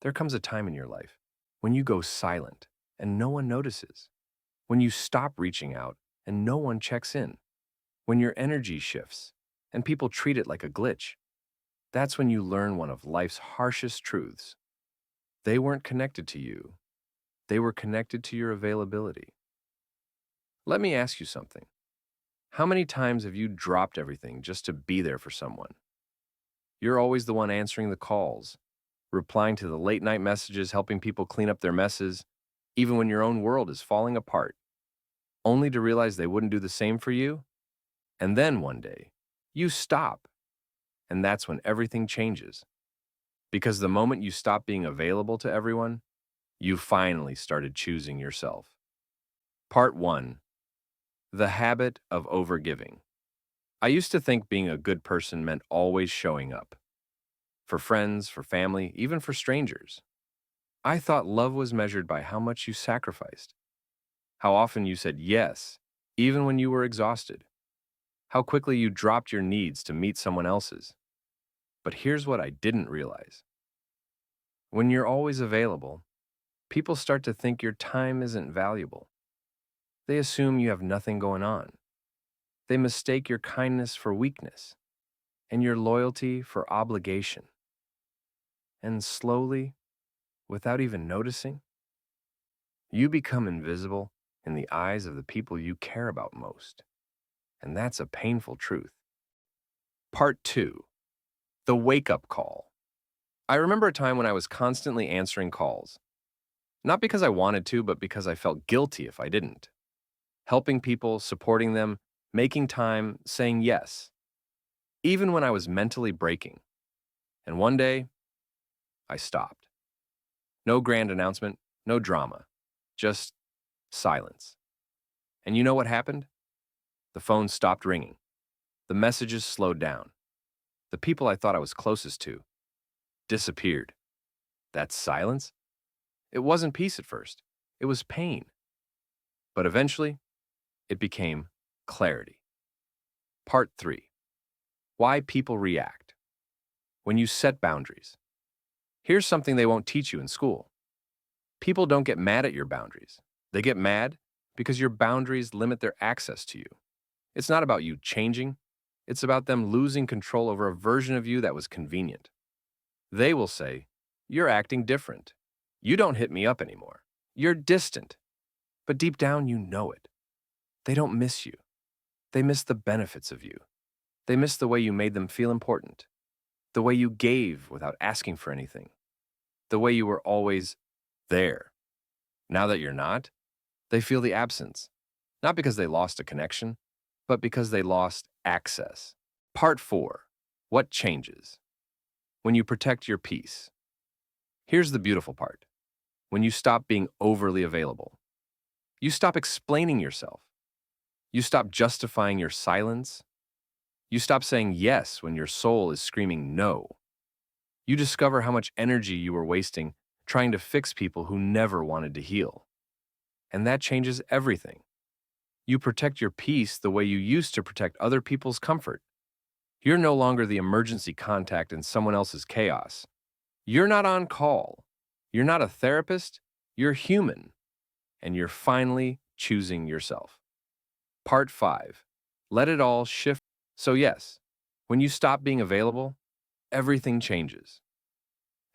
There comes a time in your life when you go silent and no one notices, when you stop reaching out and no one checks in, when your energy shifts and people treat it like a glitch. That's when you learn one of life's harshest truths. They weren't connected to you, they were connected to your availability. Let me ask you something. How many times have you dropped everything just to be there for someone? You're always the one answering the calls, replying to the late night messages, helping people clean up their messes, even when your own world is falling apart, only to realize they wouldn't do the same for you. And then one day, you stop, and that's when everything changes. Because the moment you stop being available to everyone, you finally started choosing yourself. Part 1. The Habit of Overgiving. I used to think being a good person meant always showing up. For friends, for family, even for strangers. I thought love was measured by how much you sacrificed, how often you said yes, even when you were exhausted, how quickly you dropped your needs to meet someone else's. But here's what I didn't realize. When you're always available, people start to think your time isn't valuable. They assume you have nothing going on. They mistake your kindness for weakness and your loyalty for obligation. And slowly, without even noticing, you become invisible in the eyes of the people you care about most. And that's a painful truth. Part 2. The Wake-Up Call. I remember a time when I was constantly answering calls. Not because I wanted to, but because I felt guilty if I didn't. Helping people, supporting them, making time, saying yes. Even when I was mentally breaking. And one day, I stopped. No grand announcement, no drama. Just silence. And you know what happened? The phone stopped ringing. The messages slowed down. The people I thought I was closest to disappeared. That silence? It wasn't peace at first. It was pain. But eventually, it became clarity. Part 3. Why people react. When you set boundaries. Here's something they won't teach you in school. People don't get mad at your boundaries. They get mad because your boundaries limit their access to you. It's not about you changing. It's about them losing control over a version of you that was convenient. They will say, "You're acting different. You don't hit me up anymore. You're distant." But deep down, you know it. They don't miss you. They miss the benefits of you. They miss the way you made them feel important. The way you gave without asking for anything. The way you were always there. Now that you're not, they feel the absence. Not because they lost a connection, but because they lost access. Part 4. What changes? When you protect your peace. Here's the beautiful part. When you stop being overly available. You stop explaining yourself. You stop justifying your silence. You stop saying yes when your soul is screaming no. You discover how much energy you were wasting trying to fix people who never wanted to heal. And that changes everything. You protect your peace the way you used to protect other people's comfort. You're no longer the emergency contact in someone else's chaos. You're not on call. You're not a therapist. You're human. And you're finally choosing yourself. Part 5. Let it all shift. So yes, when you stop being available, everything changes.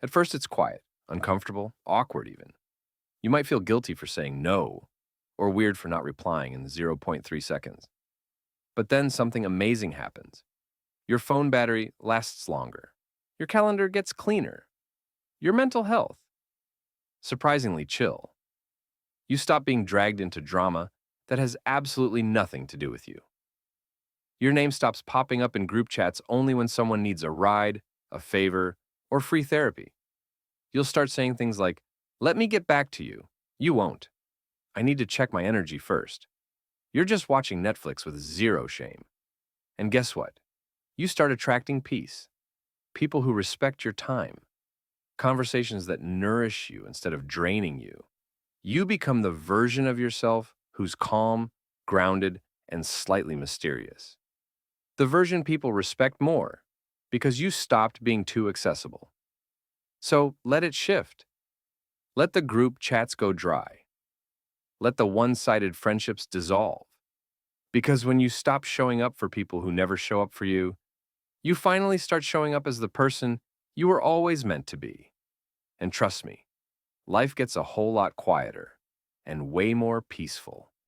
At first it's quiet, uncomfortable, awkward even. You might feel guilty for saying no, or weird for not replying in zero point 0.3 seconds. But then something amazing happens. Your phone battery lasts longer. Your calendar gets cleaner. Your mental health, surprisingly chill. You stop being dragged into drama that has absolutely nothing to do with you. Your name stops popping up in group chats only when someone needs a ride, a favor, or free therapy. You'll start saying things like, "Let me get back to you." You won't. "I need to check my energy first." You're just watching Netflix with zero shame. And guess what? You start attracting peace. People who respect your time. Conversations that nourish you instead of draining you. You become the version of yourself who's calm, grounded, and slightly mysterious. The version people respect more because you stopped being too accessible. So let it shift. Let the group chats go dry. Let the one-sided friendships dissolve. Because when you stop showing up for people who never show up for you, you finally start showing up as the person you were always meant to be. And trust me, life gets a whole lot quieter and way more peaceful.